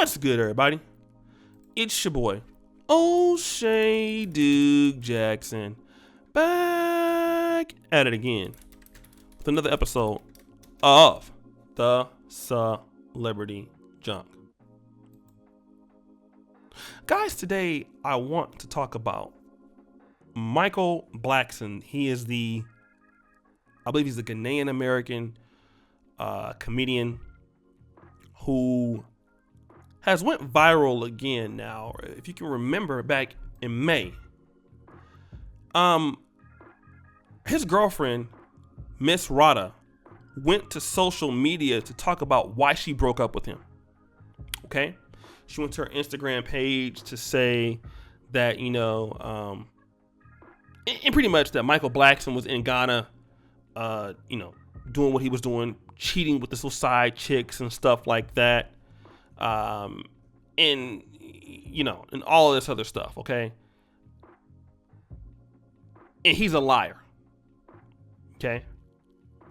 What's good, everybody? It's your boy, O'Shea Duke Jackson, back at it again with another episode of the Celebrity Junk. Guys, today I want to talk about Michael Blackson. He is I believe he's a Ghanaian American comedian who has went viral again now. If you can remember back in May, his girlfriend, Miss Rada, went to social media to talk about why she broke up with him. Okay? She went to her Instagram page to say that, and pretty much that Michael Blackson was in Ghana, doing what he was doing, cheating with this little side chicks and stuff like that. And all of this other stuff, okay? And he's a liar, okay?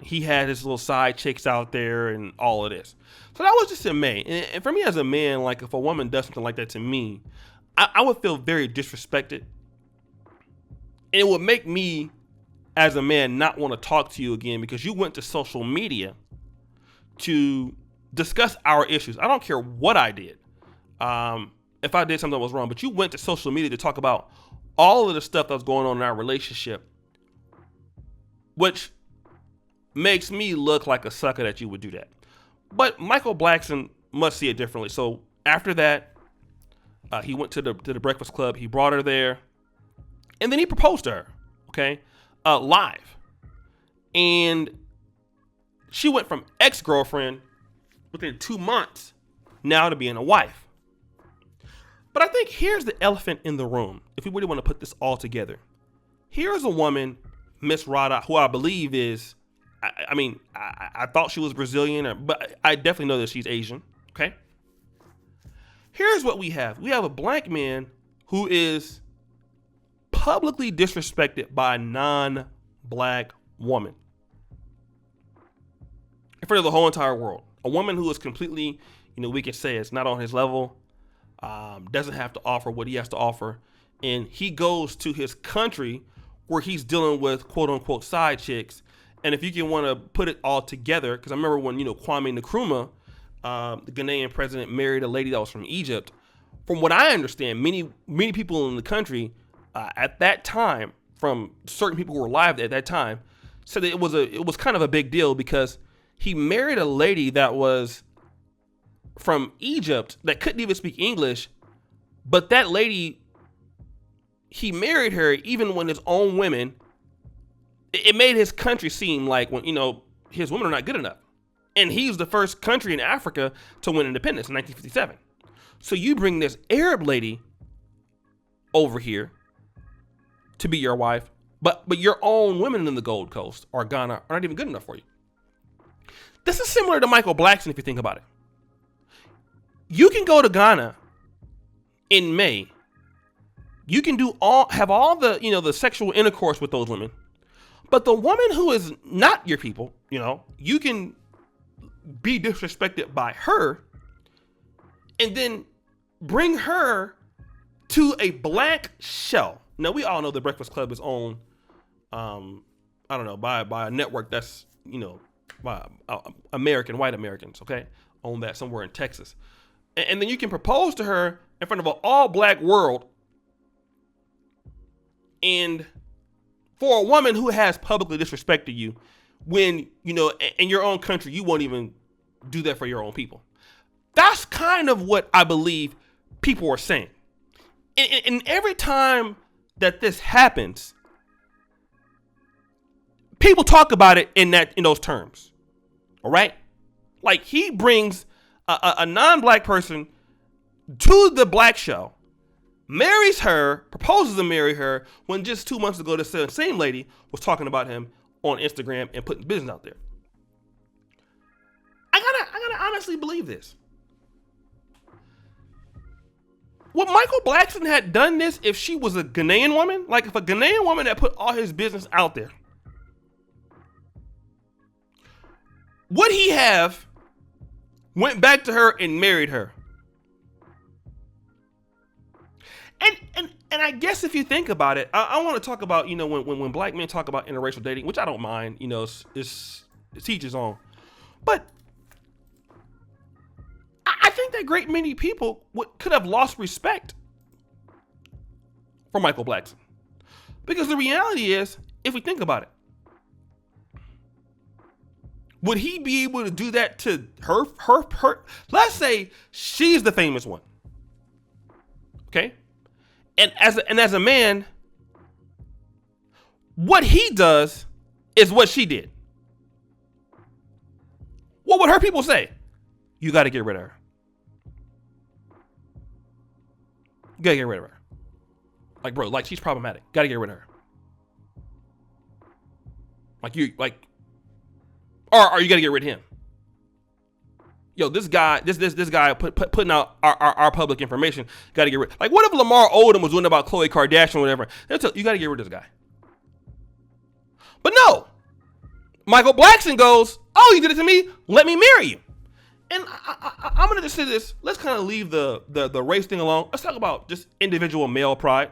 He had his little side chicks out there and all of this. So that was just in May. And for me as a man, like if a woman does something like that to me, I would feel very disrespected. And it would make me as a man not want to talk to you again because you went to social media to discuss our issues. I don't care what I did. If I did something that was wrong, but you went to social media to talk about all of the stuff that's going on in our relationship, which makes me look like a sucker that you would do that. But Michael Blackson must see it differently. So after that, he went to the Breakfast Club. He brought her there, and then he proposed to her. Okay, live, and she went from ex-girlfriend within 2 months now to being a wife. But I think here's the elephant in the room. If we really want to put this all together, here's a woman, Miss Rada, who I believe is, I thought she was Brazilian, but I definitely know that she's Asian. Okay. Here's what we have. We have a black man who is publicly disrespected by a non-black woman in front of the whole entire world. A woman who is completely, we can say it's not on his level, doesn't have to offer what he has to offer. And he goes to his country where he's dealing with quote unquote side chicks. And if you can want to put it all together, because I remember when, Kwame Nkrumah, the Ghanaian president, married a lady that was from Egypt. From what I understand, many people in the country at that time, from certain people who were alive at that time, said that it was kind of a big deal because he married a lady that was from Egypt that couldn't even speak English, but that lady, he married her even when his own women, it made his country seem like when, his women are not good enough. And he's the first country in Africa to win independence in 1957. So you bring this Arab lady over here to be your wife, but your own women in the Gold Coast or Ghana are not even good enough for you. This is similar to Michael Blackson if you think about it. You can go to Ghana in May. You can have all the, the sexual intercourse with those women. But the woman who is not your people, you can be disrespected by her and then bring her to a black show. Now, we all know the Breakfast Club is owned, by a network that's, by white Americans, okay? Own that somewhere in Texas. And then you can propose to her in front of an all-black world. And for a woman who has publicly disrespected you, when, in your own country, you won't even do that for your own people. That's kind of what I believe people are saying. And every time that this happens, people talk about it in those terms. All right? Like he brings a non-black person to the black show, marries her, proposes to marry her, when just 2 months ago, the same lady was talking about him on Instagram and putting business out there. I gotta honestly believe this. Would Michael Blackson had done this if she was a Ghanaian woman? Like if a Ghanaian woman had put all his business out there, would he have went back to her and married her? And I guess if you think about it, I want to talk about, when black men talk about interracial dating, which I don't mind, it's each his own. But I think that great many people could have lost respect for Michael Blackson. Because the reality is, if we think about it, would he be able to do that to her? Let's say she's the famous one. Okay? And as a man, what he does is what she did. What would her people say? You got to get rid of her. You got to get rid of her. Like, bro, like, she's problematic. Got to get rid of her. Or you got to get rid of him. Yo, this guy putting out our public information. Got to get rid. Like, what if Lamar Odom was doing about Khloe Kardashian or whatever? You got to get rid of this guy. But no, Michael Blackson goes, "Oh, you did it to me. Let me marry you." And I'm gonna just say this. Let's kind of leave the race thing alone. Let's talk about just individual male pride.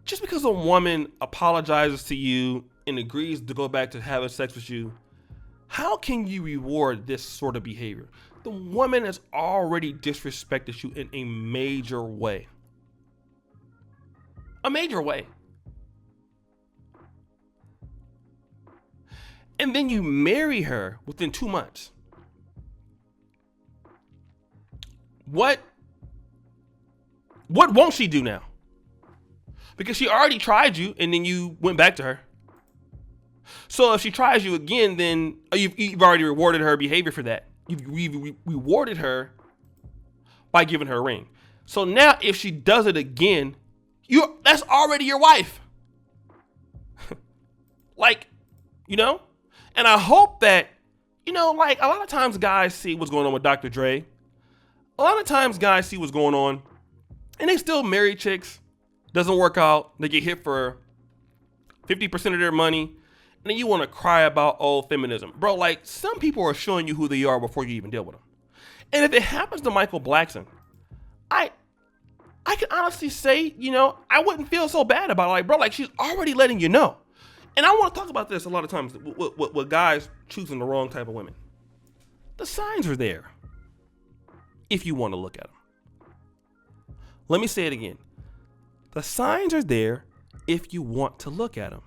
Just because a woman apologizes to you and agrees to go back to having sex with you, how can you reward this sort of behavior? The woman has already disrespected you in a major way. A major way. And then you marry her within 2 months. What won't she do now? Because she already tried you and then you went back to her. So if she tries you again, then you've already rewarded her behavior for that. You've rewarded her by giving her a ring. So now if she does it again, that's already your wife. And I hope that, like, a lot of times guys see what's going on with Dr. Dre. A lot of times guys see what's going on and they still marry chicks. Doesn't work out. They get hit for 50% of their money. And then you want to cry about old feminism. Bro, like, some people are showing you who they are before you even deal with them. And if it happens to Michael Blackson, I can honestly say, I wouldn't feel so bad about it. Like, bro, like, she's already letting you know. And I want to talk about this a lot of times with guys choosing the wrong type of women. The signs are there if you want to look at them. Let me say it again. The signs are there if you want to look at them.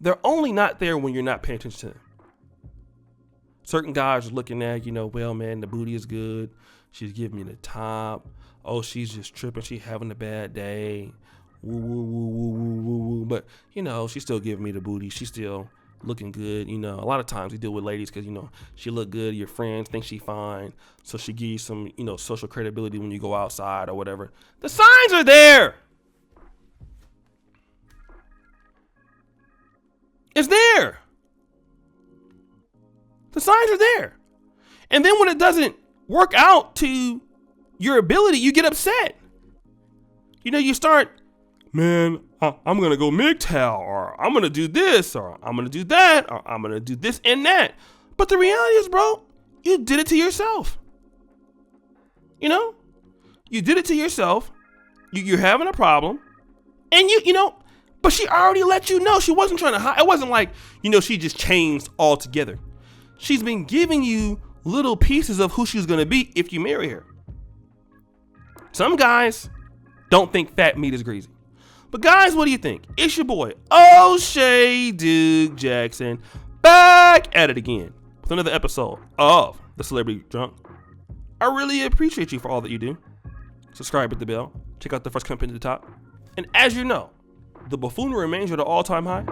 They're only not there when you're not paying attention to them. Certain guys are looking at, well, man, the booty is good. She's giving me the top. Oh, she's just tripping. She's having a bad day. Woo, woo, woo, woo, woo, woo, woo. But, she's still giving me the booty. She's still looking good. A lot of times we deal with ladies because, she look good. Your friends think she fine. So she gives you some, social credibility when you go outside or whatever. The signs are there. It's there. The signs are there. And then when it doesn't work out to your ability, you get upset. You start, man, I'm going to go MGTOW, or I'm going to do this, or I'm going to do that, or I'm going to do this and that. But the reality is, bro, you did it to yourself. You did it to yourself. You're having a problem. And but she already let you know. She wasn't trying to hide. It wasn't like, she just changed altogether. She's been giving you little pieces of who she's going to be if you marry her. Some guys don't think fat meat is greasy. But guys, what do you think? It's your boy, O'Shea Duke Jackson, back at it again with another episode of The Celebrity Drunk. I really appreciate you for all that you do. Subscribe, hit the bell. Check out the first company at the top. And as you know, the buffoonery remains at an all-time high.